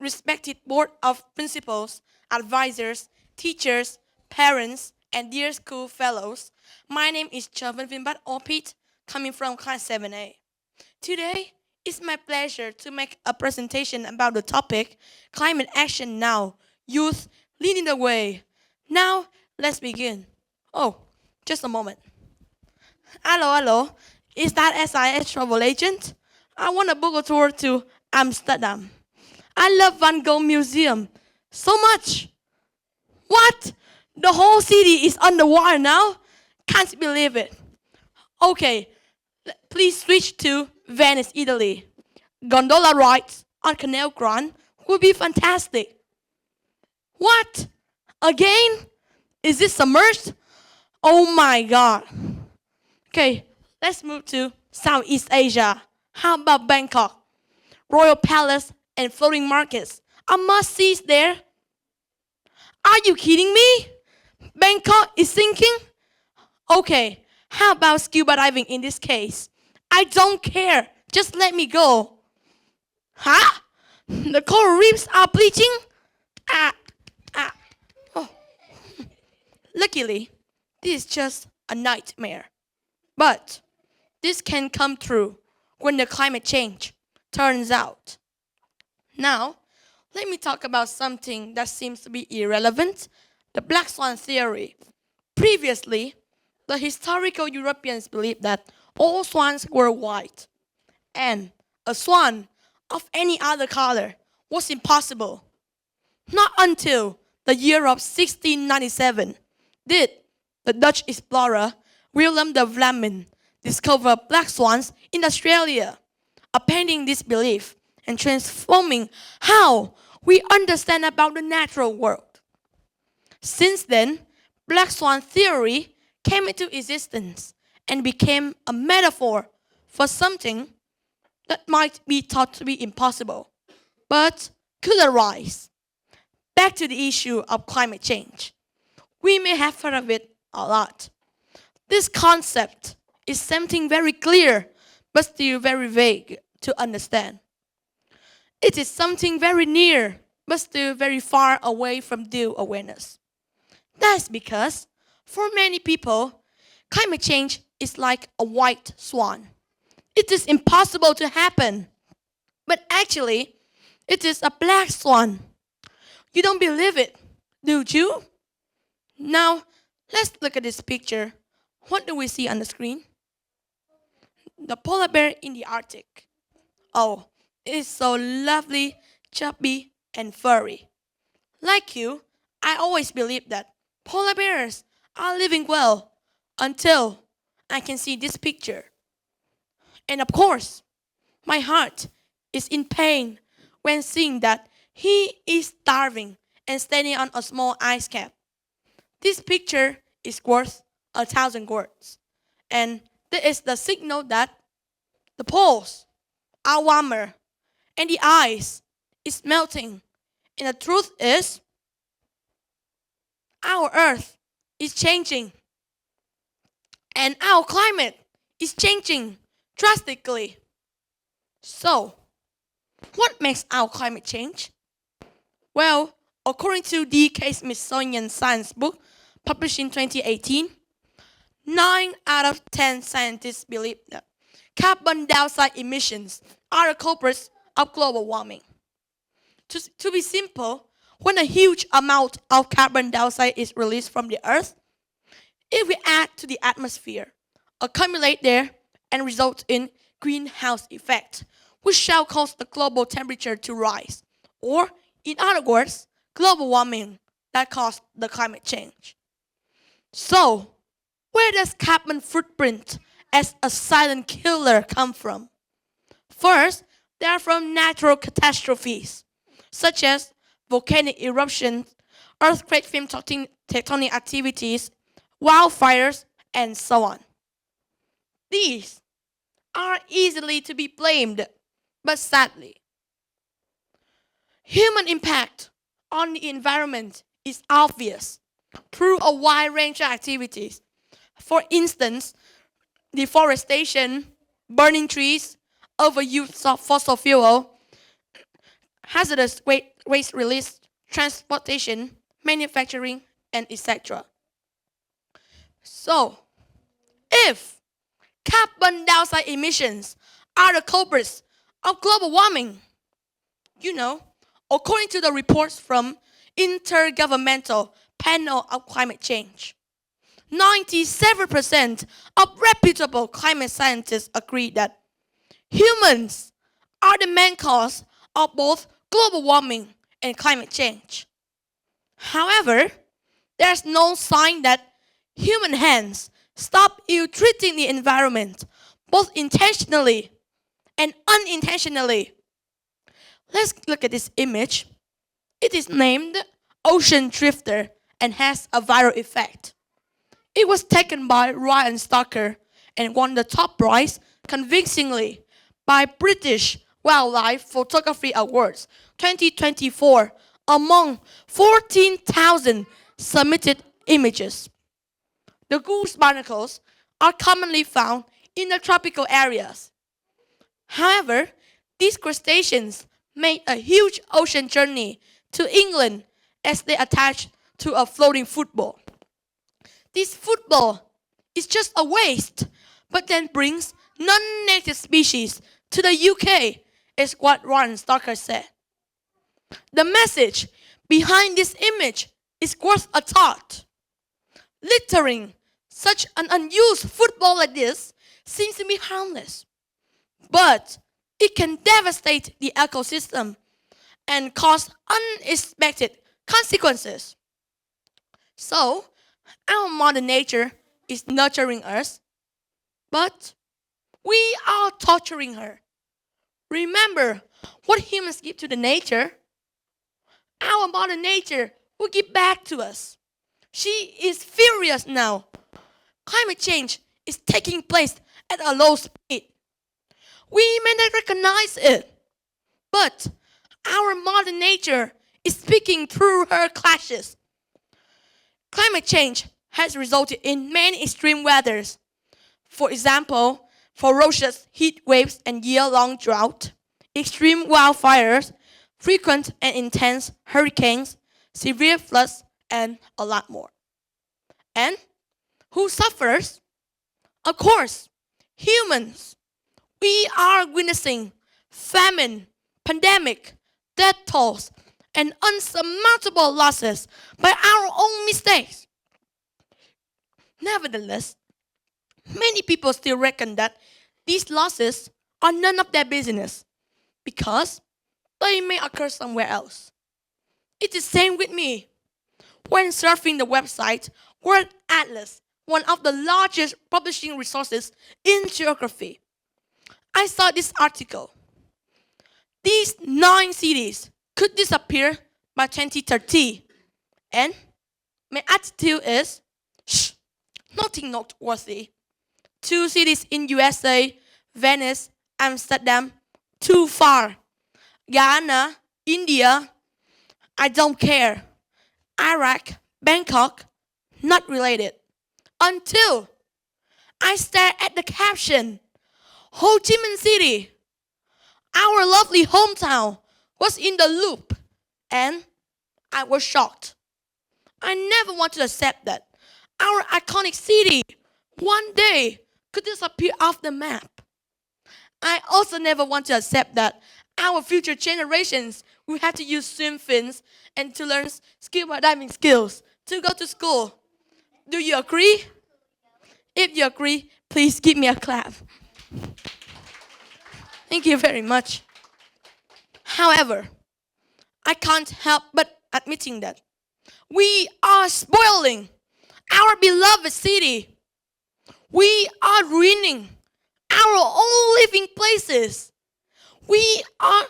respected board of principals, advisors, teachers, parents, and dear school fellows. My name is Chavan Vimbat Opit, coming from class 7A. Today, it's my pleasure to make a presentation about the topic Climate Action Now, Youth Leading the Way. Now, let's begin. Oh, just a moment. Hello. Is that SIS travel agent? I want to book a tour to Amsterdam. I love Van Gogh Museum so much. What? The whole city is underwater now? Can't believe it. Okay, please switch to Venice, Italy. Gondola rides on Canal Grande would be fantastic. What? Again? Is this submerged? Oh my god. Okay, let's move to Southeast Asia. How about Bangkok? Royal Palace and floating markets are must-sees there. Are you kidding me? Bangkok is sinking? Okay, how about scuba diving in this case? I don't care. Just let me go. Huh? The coral reefs are bleaching? Ah, ah. Oh. Luckily, this is just a nightmare. But this can come true when the climate change turns out. Now, let me talk about something that seems to be irrelevant, the black swan theory. Previously, the historical Europeans believed that all swans were white, and a swan of any other color was impossible. Not until the year of 1697 did the Dutch explorer Willem de Vlaming discover black swans in Australia, upending this belief and transforming how we understand about the natural world. Since then, black swan theory came into existence and became a metaphor for something that might be thought to be impossible, but could arise. Back to the issue of climate change. We may have heard of it a lot. This concept is something very clear, but still very vague to understand. It is something very near, but still very far away from due awareness. That's because, for many people, climate change is like a white swan. It is impossible to happen. But actually, it is a black swan. You don't believe it, do you? Now, let's look at this picture. What do we see on the screen? The polar bear in the Arctic. Oh, it's so lovely, chubby, and furry. Like you, I always believed that polar bears are living well until I can see this picture. And of course, my heart is in pain when seeing that he is starving and standing on a small ice cap. This picture is worth 1,000 words. And that is the signal that the poles are warmer and the ice is melting. And the truth is, our earth is changing. And our climate is changing drastically. So, what makes our climate change? Well, according to D.K. Smithsonian Science book, published in 2018, 9 out of 10 scientists believe that carbon dioxide emissions are the culprits of global warming. To be simple, when a huge amount of carbon dioxide is released from the earth, it will add to the atmosphere, accumulate there, and result in greenhouse effect, which shall cause the global temperature to rise, or in other words, global warming that caused the climate change. So, where does carbon footprint as a silent killer come from? First, they are from natural catastrophes, such as volcanic eruptions, earthquake film tectonic activities, wildfires, and so on. These are easily to be blamed, but sadly, human impact on the environment is obvious through a wide range of activities. For instance, deforestation, burning trees, overuse of fossil fuel, hazardous waste release, transportation, manufacturing, and etc. So, if carbon dioxide emissions are the culprits of global warming, according to the reports from Intergovernmental Panel on Climate Change, 97% of reputable climate scientists agree that humans are the main cause of both global warming and climate change. However, there's no sign that human hands stop ill-treating the environment, both intentionally and unintentionally. Let's look at this image. It is named Ocean Drifter and has a viral effect. It was taken by Ryan Stoker and won the top prize convincingly by British Wildlife Photography Awards 2024 among 14,000 submitted images. The goose barnacles are commonly found in the tropical areas. However, these crustaceans made a huge ocean journey to England as they attached to a floating football. This football is just a waste, but then brings non-native species to the UK, is what Ron Stoker said. The message behind this image is worth a thought. Littering such an unused football like this seems to be harmless, but it can devastate the ecosystem and cause unexpected consequences. So, our Mother Nature is nurturing us, but we are torturing her. Remember what humans give to the nature. Our Mother Nature will give back to us. She is furious now. Climate change is taking place at a low speed. We may not recognize it, but our Mother Nature is speaking through her clashes. Climate change has resulted in many extreme weathers. For example, ferocious heat waves and year-long drought, extreme wildfires, frequent and intense hurricanes, severe floods, and a lot more. And who suffers? Of course, humans. We are witnessing famine, pandemic, death tolls, and unsurmountable losses by our own mistakes. Nevertheless, many people still reckon that these losses are none of their business because they may occur somewhere else. It's the same with me. When surfing the website World Atlas, one of the largest publishing resources in geography, I saw this article. These 9 cities could disappear by 2030. And my attitude is, nothing noteworthy. 2 cities in USA, Venice, Amsterdam, too far. Ghana, India, I don't care. Iraq, Bangkok, not related. Until I stare at the caption, Ho Chi Minh City, our lovely hometown, was in the loop, and I was shocked. I never want to accept that our iconic city one day could disappear off the map. I also never want to accept that our future generations will have to use swim fins and to learn scuba diving skills to go to school. Do you agree? If you agree, please give me a clap. Thank you very much. However, I can't help but admitting that we are spoiling our beloved city. We are ruining our own living places. We are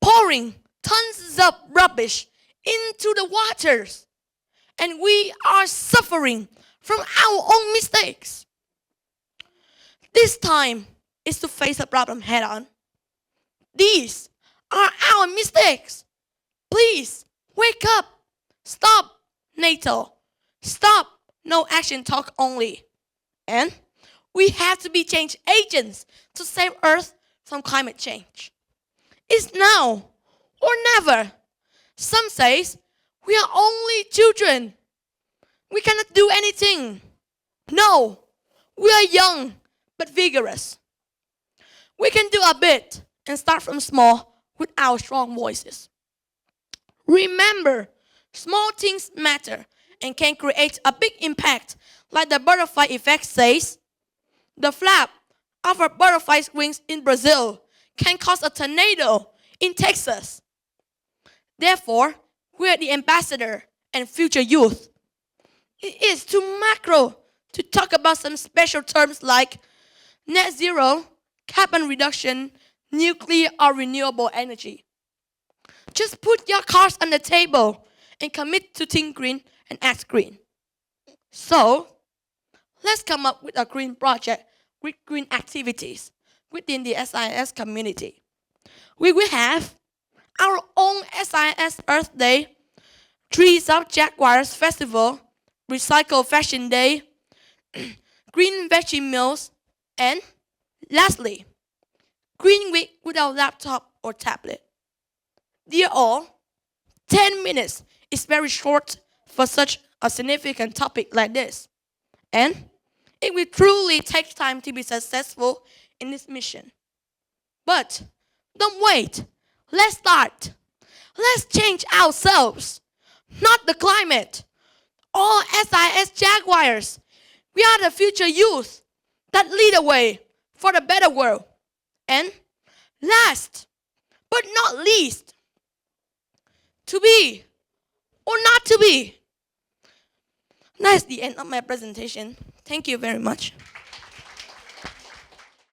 pouring tons of rubbish into the waters. And we are suffering from our own mistakes. This time is to face the problem head on. These are our mistakes. Please wake up. Stop NATO. Stop no action talk only. And we have to be change agents to save Earth from climate change. It's now or never. Some says we are only children. We cannot do anything. No, we are young but vigorous. We can do a bit and start from small with our strong voices. Remember, small things matter and can create a big impact, like the butterfly effect says. The flap of a butterfly's wings in Brazil can cause a tornado in Texas. Therefore, we are the ambassador and future youth. It is too macro to talk about some special terms like net zero, carbon reduction, nuclear or renewable energy. Just put your cards on the table and commit to think green and act green. So, let's come up with a green project with green activities within the SIS community. We will have our own SIS Earth Day, Trees of Jaguars Festival, Recycle Fashion Day, Green Veggie Meals, and lastly, Green Week without laptop or tablet. Dear all, 10 minutes is very short for such a significant topic like this. And it will truly take time to be successful in this mission. But don't wait. Let's start. Let's change ourselves, not the climate. All SIS Jaguars, we are the future youth that lead the way for a better world. And last but not least, to be or not to be. That's the end of my presentation. Thank you very much.